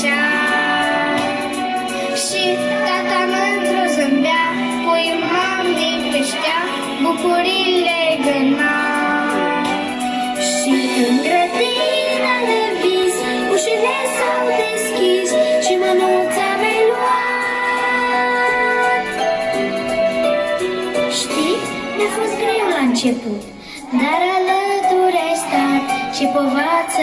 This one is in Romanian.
așa. Și tata mândru zâmbea, puii mami creștea, bucuriile gâna. Și în grădina de vis, ușile s-au deschis și mânuța mi-ai luat. Știi, mi-a fost greu la început, dar alături ai stat și povață